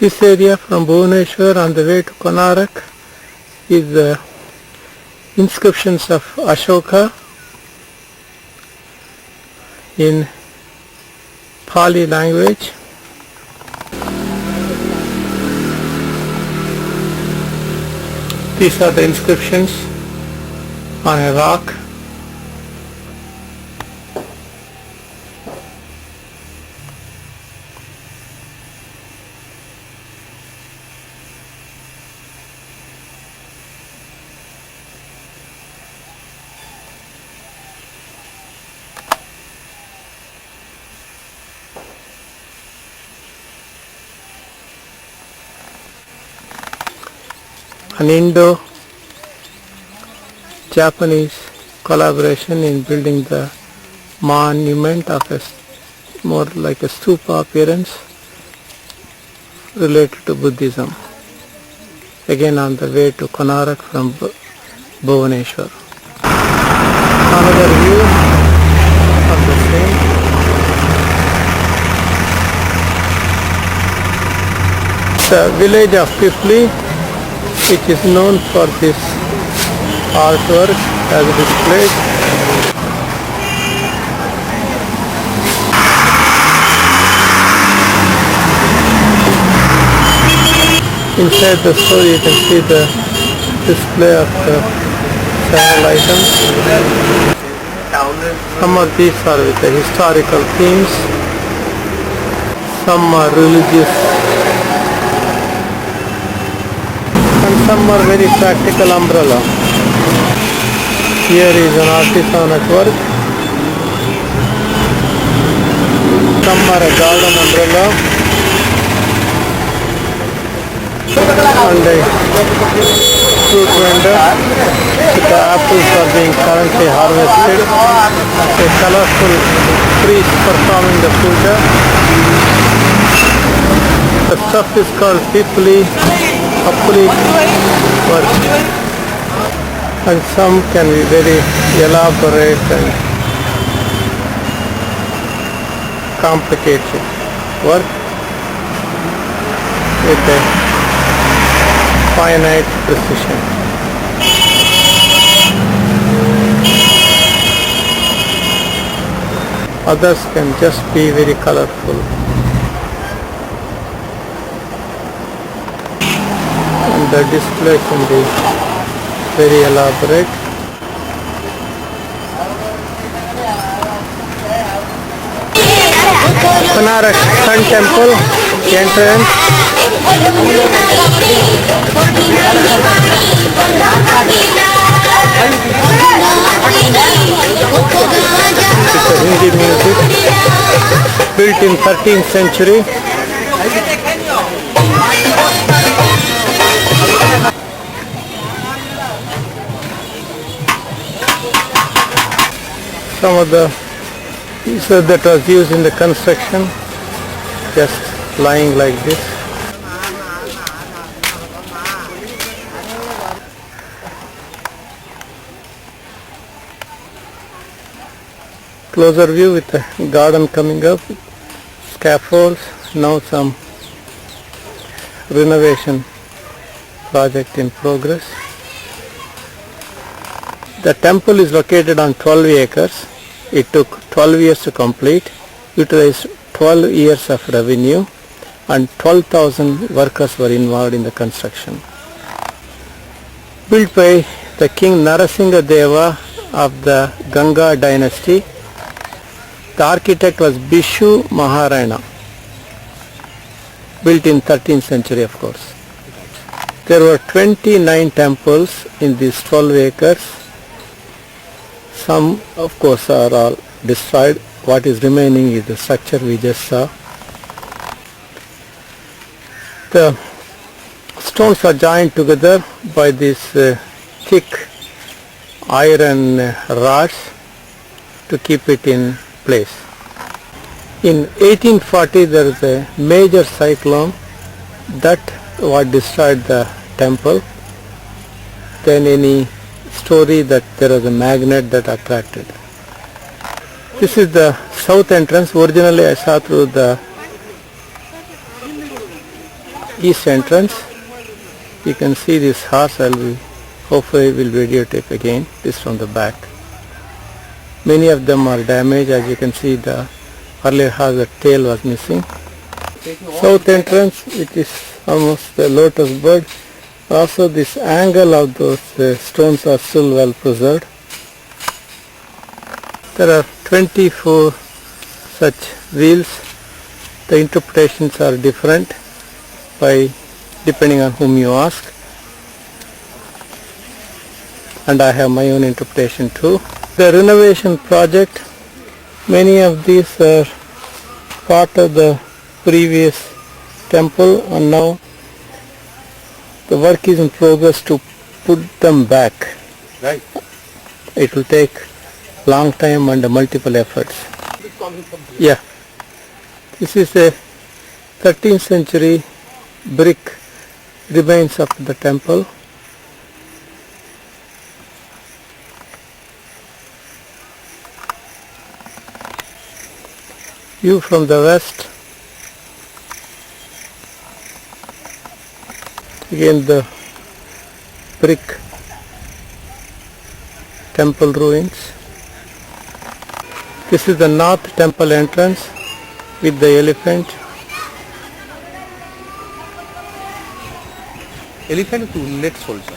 This area from Bhubaneswar on the way to Konarak is inscriptions of Ashoka in Pali language. These are the inscriptions on a rock. An Indo-Japanese collaboration in building the monument of a more like a stupa appearance related to Buddhism. Again on the way to Konarak from Bhubaneswar. Another view of the same. The village of Pipli, which is known for this artwork as displayed. Inside the store you can see the display of the several items. Some of these are with the historical themes, some are religious, and some are very practical umbrella. Here is an artisan at work. Some are a garden umbrella. And a fruit vendor with the apples are being currently harvested. A colorful priest performing the puja. The stuff is called Pipli work, and some can be very elaborate and complicated work with a finite precision. Others can just be very colorful. The display can be very elaborate. Konarak Sun Temple entrance. It's a Hindi music built in 13th century. Some of the pieces that was used in the construction just lying like this. Closer view with the garden coming up, scaffolds, now some renovation project in progress. The temple is located on 12 acres. It took 12 years to complete, utilized 12 years of revenue, and 12,000 workers were involved in the construction. Built by the King Narasingha of the Ganga dynasty. The architect was Bishu Maharana, built in 13th century of course. There were 29 temples in these 12 acres. Some of course are all destroyed. What is remaining is the structure we just saw. The stones are joined together by these thick iron rods to keep it in place. In 1840 there is a major cyclone that what destroyed the temple. Then any story that there was a magnet that attracted. This is the south entrance. Originally I saw through the east entrance. You can see this horse. Hopefully will videotape again. This from the back. Many of them are damaged. As you can see, the earlier horse, the tail was missing. South entrance, which is almost the lotus bird. Also this angle of those stones are still well preserved. There are 24 such wheels. The interpretations are different depending on whom you ask. And I have my own interpretation too. The renovation project, many of these are part of the previous temple, and now the work is in progress to put them back. Right. It will take long time and multiple efforts. Yeah. This is a 13th century brick remains of the temple. View from the west. Again the brick temple ruins. This is the north temple entrance with the elephant. Elephant to legs also.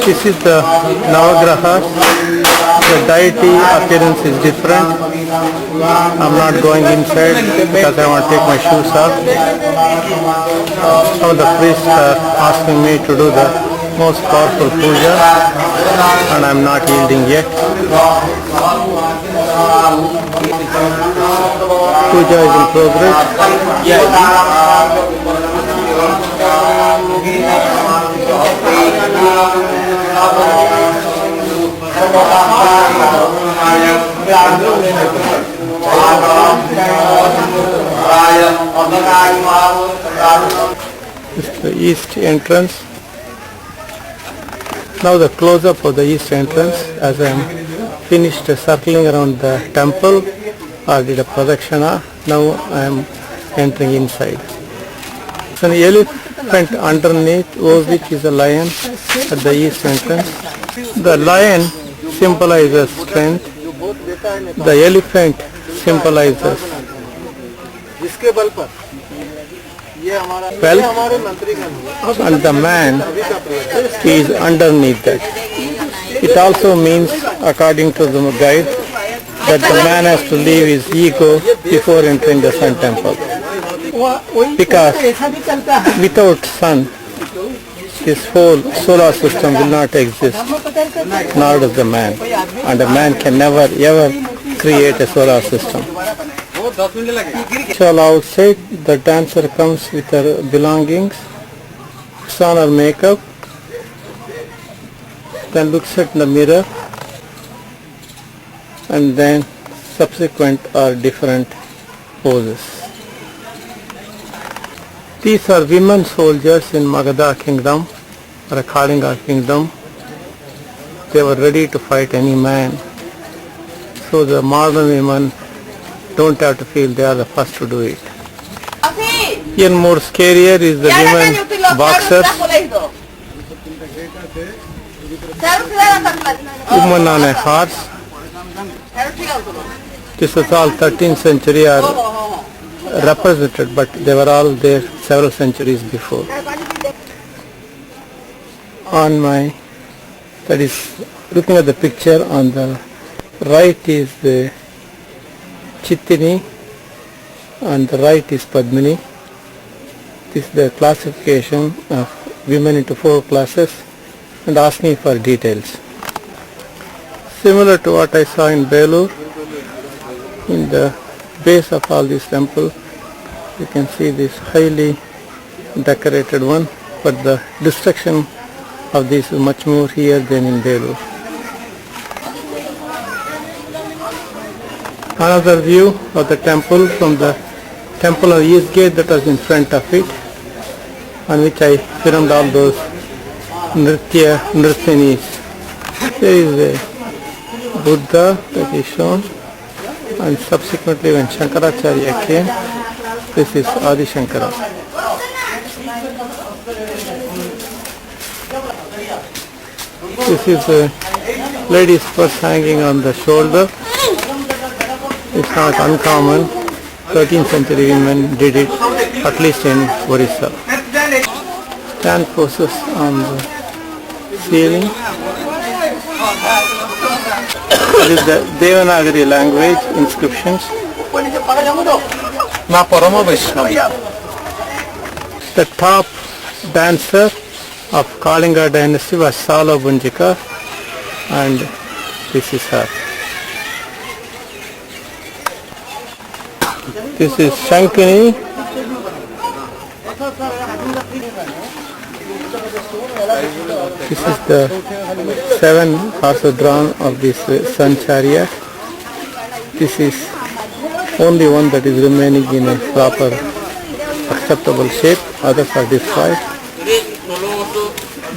This is the Navagraha. The deity appearance is different. I'm not going inside because I want to take my shoes off. Some of the priests are asking me to do the most powerful puja, and I'm not yielding yet. Puja is in progress. This is the east entrance. Now the close-up of the east entrance. As I am finished circling around the temple, I did a pradakshana. Now I am entering inside. So the elephant underneath, which is a lion at the east entrance. The lion symbolizes strength. The elephant symbolizes wealth, and the man is underneath that. It also means, according to the guide, that the man has to leave his ego before entering the sun temple. Because without sun, this whole solar system will not exist, nor does the man. And a man can never ever create a solar system. So outside, the dancer comes with her belongings, puts on her makeup, then looks at the mirror, and then subsequent are different poses. These are women soldiers in Magadha kingdom or Kalinga kingdom. They were ready to fight any man. So the modern women don't have to feel they are the first to do it. Even more scarier is the women boxers. Women on a horse. This was all 13th century are represented, but they were all there several centuries before. That is, looking at the picture on the right is the Chittini, and the right is Padmini. This is the classification of women into 4 classes and asking for details. Similar to what I saw in Belur, in the base of all these temples, you can see this highly decorated one, but the destruction of this is much more here than in Belur. Another view of the temple from the temple of East Gate that was in front of it, on which I filmed all those Nrityanis. There is a Buddha that is shown. and subsequently when Shankaracharya came, this is Adi Shankara. This is a lady's purse hanging on the shoulder. It's not uncommon. 13th century women did it, at least in Orissa. Stand poses on the ceiling. This is the Devanagari language inscriptions. The top dancer of Kalinga dynasty was Sala Bunjika, and this is her. This is Shankini. This is the 7 horses drawn of this sun chariot. This is only one that is remaining in a proper acceptable shape. Others are destroyed.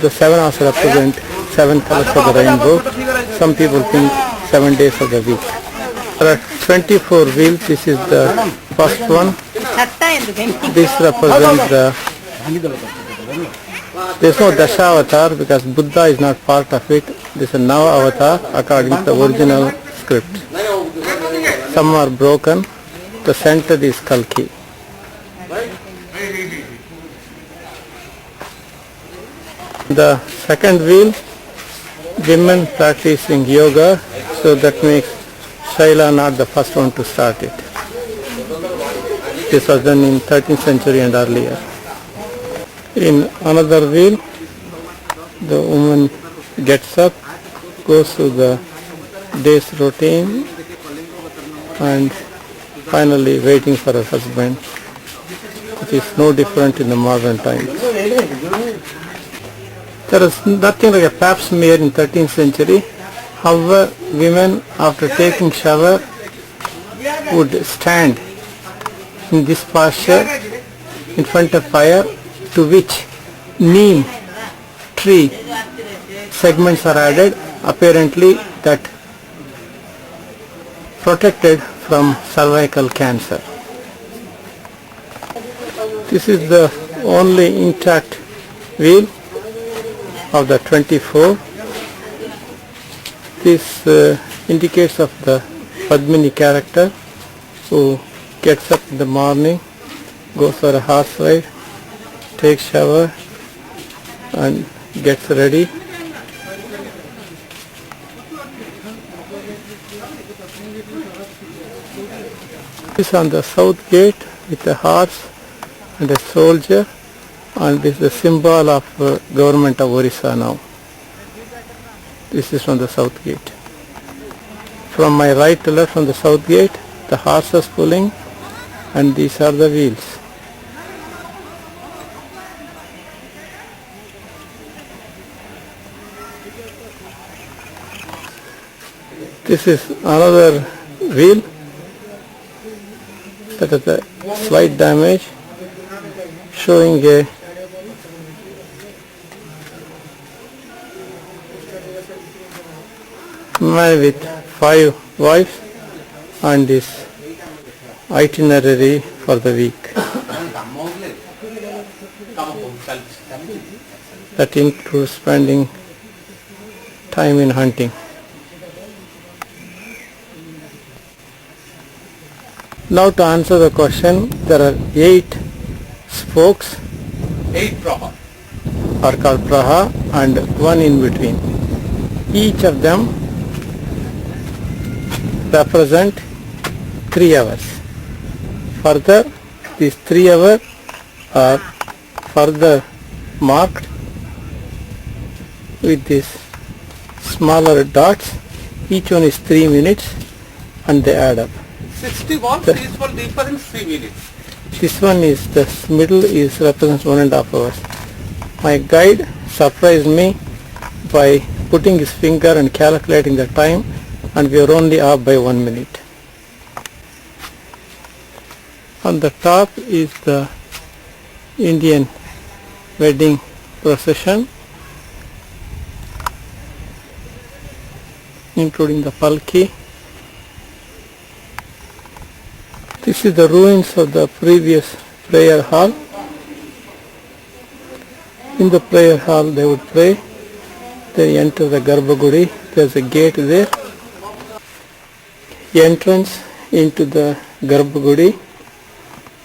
The 7 also represent 7 colors of the rainbow. Some people think 7 days of the week. There are 24 wheels. This is the first one. This represents the... There is no Dasha avatar because Buddha is not part of it. This is a Nava avatar according to the original script. Some are broken. The center is Kalki. The second wheel, women practicing yoga, so that makes Shaila not the first one to start it. This was done in 13th century and earlier. In another wheel, the woman gets up, goes to the day's routine, and finally waiting for her husband, which is no different in the modern times. There is nothing like a pap smear in 13th century. However, women after taking shower would stand in this posture in front of fire, to which neem tree segments are added, apparently that protected from cervical cancer. This is the only intact wheel of the 24. This indicates of the Padmini character who gets up in the morning, goes for a horse ride, takes shower and gets ready. This is on the south gate with a horse and a soldier, and this is the symbol of government of Orissa now. This is from the south gate. From my right to left from the south gate, the horses pulling, and these are the wheels. This is another wheel that has a slight damage, showing a man with 5 wives and his itinerary for the week. That includes spending time in hunting. Now to answer the question, there are 8 spokes. 8 praha are called praha and 1 in between. Each of them represent 3 hours. Further, these 3 hours are further marked with these smaller dots. Each one is 3 minutes and they add up. 60 watts is for difference 3 minutes. This one is, the middle is represents 1.5 hours. My guide surprised me by putting his finger and calculating the time, and we are only off by 1 minute. On the top is the Indian wedding procession, including the palki. This is the ruins of the previous prayer hall. In the prayer hall they would pray. They enter the Garbhagudi. There's a gate there. Entrance into the Garbhagudi.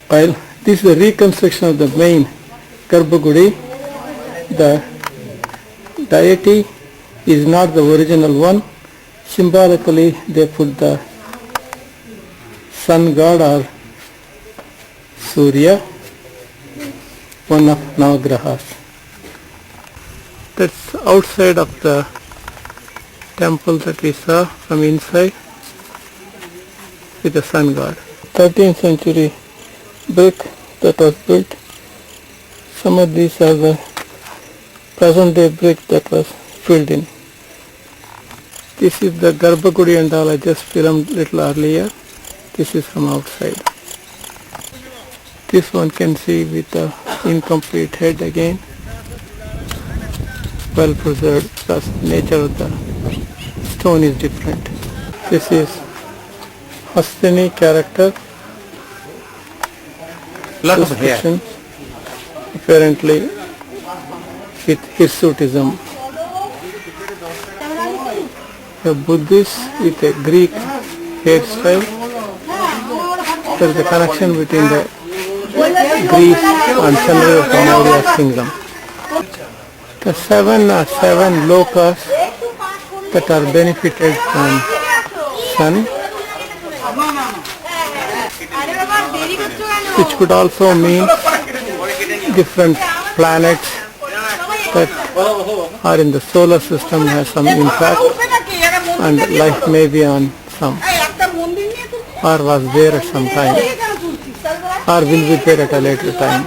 While this is a reconstruction of the main Garbhagudi, the deity is not the original one. Symbolically they put the sun god or Surya, one of Navagrahas. That's outside of the temple that we saw from inside with the sun god. 13th century brick that was built. Some of these are the present day brick that was filled in. This is the Garbhagudi and all I just filmed little earlier. This is from outside. This one can see with the incomplete head again. Well preserved because nature of the stone is different. This is Hastini character. Lot of hair. Description, apparently with Hirsutism. A Buddhist with a Greek hairstyle. There is a connection between the Greece and Chandra of the Maurya kingdom. The seven are seven lokas that are benefited from sun, which could also mean different planets that are in the solar system has some impact and life may be on some, or was there at some time, or will be there at a later time.